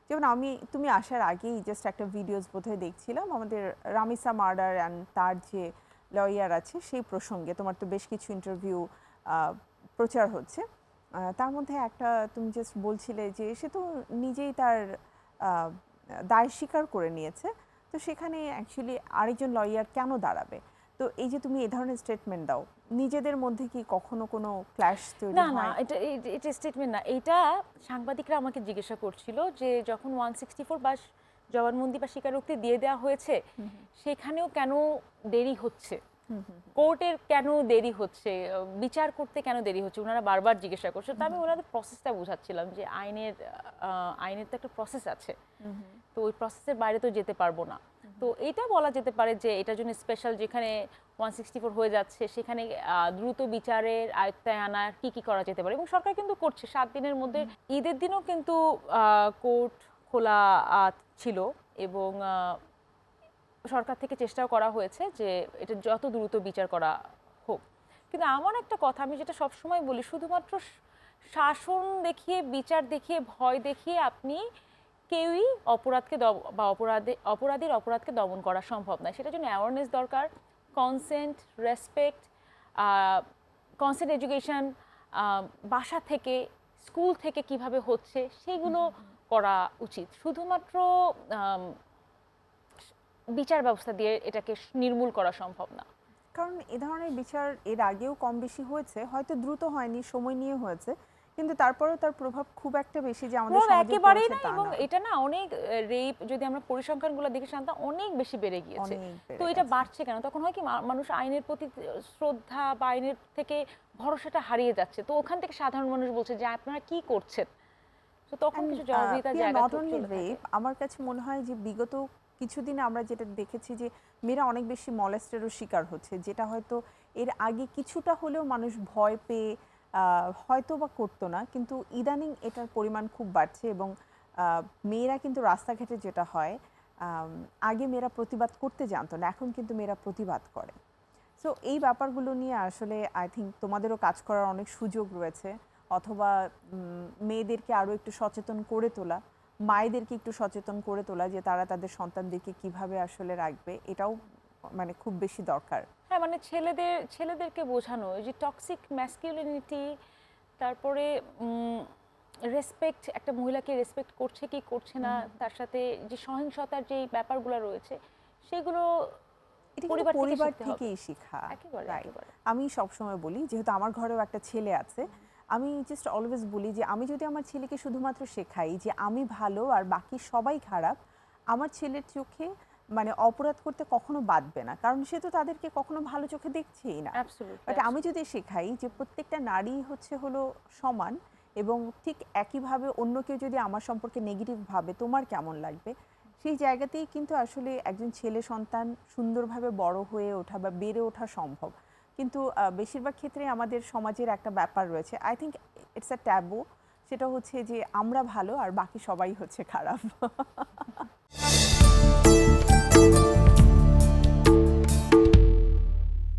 যেমন তুমি আসার আগেই জাস্ট একটা ভিডিওস বোধহয় দেখছিলাম আমাদের রামিসা মার্ডার অ্যান্ড তার যে লয়ার আছে সেই প্রসঙ্গে। তোমার তো বেশ কিছু ইন্টারভিউ প্রচার হচ্ছে। তার মধ্যে একটা তুমি জাস্ট বলছিলে যে সে তো নিজেই তার আহ, দায় স্বীকার করে নিয়েছে, তো সেখানে অ্যাকচুয়ালি আরেকজন লয়ার কেন দাঁড়াবে? তো এই যে তুমি এই ধরনের স্টেটমেন্ট দাও, নিজেদের মধ্যে কি কখনো কোনো ক্ল্যাশ তৈরি না না, হয়? এটা স্টেটমেন্ট না, এটা সাংবাদিকরা আমাকে জিজ্ঞাসা করছিল যে যখন 164 বা জবানবন্দি বা স্বীকারোক্তি দিয়ে দেওয়া হয়েছে সেখানেও কেন দেরি হচ্ছে, কোর্টের কেন দেরি হচ্ছে, বিচার করতে কেন দেরি হচ্ছে, ওনারা বারবার জিজ্ঞাসা করছে। তো আমি ওনাদের প্রসেসটা বোঝাচ্ছিলাম যে আইনের তো একটা প্রসেস আছে, তো ওই প্রসেসের বাইরে তো যেতে পারবো না। তো এটা বলা যেতে পারে যে এটার জন্য স্পেশাল যেখানে 164 হয়ে যাচ্ছে সেখানে দ্রুত বিচারের আয়ত্তায় আনার কি কি করা যেতে পারে, এবং সরকার কিন্তু করছে। 7 দিনের মধ্যে ঈদের দিনও কিন্তু কোর্ট খোলা ছিল, এবং সরকার থেকে চেষ্টাও করা হয়েছে যে এটা যত দ্রুত বিচার করা হোক। কিন্তু আমার একটা কথা, আমি যেটা সবসময় বলি, শুধুমাত্র শাসন দেখিয়ে, বিচার দেখিয়ে, ভয় দেখিয়ে আপনি কেউই অপরাধকে বা অপরাধীর অপরাধকে দমন করা সম্ভব নয়। সেটার জন্য অ্যাওয়ারনেস দরকার, কনসেন্ট, রেসপেক্ট, কনসেন্ট এডুকেশন, বাসা থেকে, স্কুল থেকে কিভাবে হচ্ছে সেগুলো করা উচিত। শুধুমাত্র বিচার ব্যবস্থা দিয়ে এটাকে নির্মূল করা সম্ভব না। কারণ এ ধরনের বিচার এর আগেও কম বেশি হয়েছে, হয়তো দ্রুত হয়নি, সময় নিয়ে হয়েছে, কিন্তু তারপরেও তার প্রভাব খুব একটা বেশি যে আমাদের সমাজে একেবারেই পড়েছে না, তা এবং না। এটা না অনেক রেপ, যদি আমরা পরিসংখ্যানগুলো দেখি শান্তা, অনেক বেশি বেড়ে গিয়েছে। অনেক তো বেড়ে এটা গেছে। বাড়ছে কেন? তখন হয় কি, মানুষ আইনের প্রতি শ্রদ্ধা বা আইনের থেকে ভরসাটা হারিয়ে যাচ্ছে। তো ওখান থেকে সাধারণ মানুষ বলছে যে আপনারা কি করছেন, তো তখন কিছু জবাবদিহিতার জায়গা নট অনলি চলে থাকে। রেপ, আমার কাছে মনে হয় যে বিগত কিছুদিনে আমরা যেটা দেখেছি যে মেয়েরা অনেক বেশি মলেস্টেরও শিকার হচ্ছে, যেটা হয়তো এর আগে কিছুটা হলেও মানুষ ভয় পেয়ে হয়তো বা করতো না, কিন্তু ইদানিং এটার পরিমাণ খুব বাড়ছে। এবং মেয়েরা কিন্তু রাস্তাঘাটে যেটা হয়, আগে মেয়েরা প্রতিবাদ করতে জানতো না, এখন কিন্তু মেয়েরা প্রতিবাদ করে। সো এই ব্যাপারগুলো নিয়ে আসলে আই থিঙ্ক তোমাদেরও কাজ করার অনেক সুযোগ রয়েছে, অথবা মেয়েদেরকে আরও একটু সচেতন করে তোলা, মায়েদেরকে একটু সচেতন করে তোলা যে তারা তাদের সন্তানদেরকে কিভাবে আসলে রাখবে, এটাও মানে খুব বেশি দরকার। হ্যাঁ, মানে ছেলেদেরকে বোঝানো, এই যে টক্সিক ম্যাসকিউলিনিটি, তারপরে রেসপেক্ট, একটা মহিলাকে রেসপেক্ট করছে কি করছে না, তার সাথে যে সহিংসতার যে ব্যাপারগুলো রয়েছে সেগুলো এটা কিন্তু পরিবার থেকে পরিবার শিখতে হবে। থেকেই শেখা। একেবারে রাইট। একেবারে। আমি সবসময় বলি, যেহেতু আমার ঘরেও একটা ছেলে আছে, আমি জাস্ট অলওয়েজ বলি যে আমি যদি আমার ছেলেকে শুধুমাত্র শেখাই যে আমি ভালো আর বাকি সবাই খারাপ, আমার ছেলের চোখে মানে অপরাধ করতে কখনো বাধবে না, কারণ সে তো তাদেরকে কখনো ভালো চোখে দেখছেই না। অ্যাবসলিউটলি, বাট আমি যদি শেখাই যে প্রত্যেকটা নারী হলো সমান, এবং ঠিক একইভাবে অন্য কেউ যদি আমার সম্পর্কে নেগেটিভ ভাবে তোমার কেমন লাগবে, সেই জায়গাতেই কিন্তু আসলে একজন ছেলে সন্তান সুন্দরভাবে বড় হয়ে ওঠা বা বেড়ে ওঠা সম্ভব। কিন্তু বেশিরভাগ ক্ষেত্রে আমাদের সমাজের একটা ব্যাপার রয়েছে, I think it's a taboo, সেটা হচ্ছে যে আমরা ভালো আর বাকি সবাই হচ্ছে খারাপ।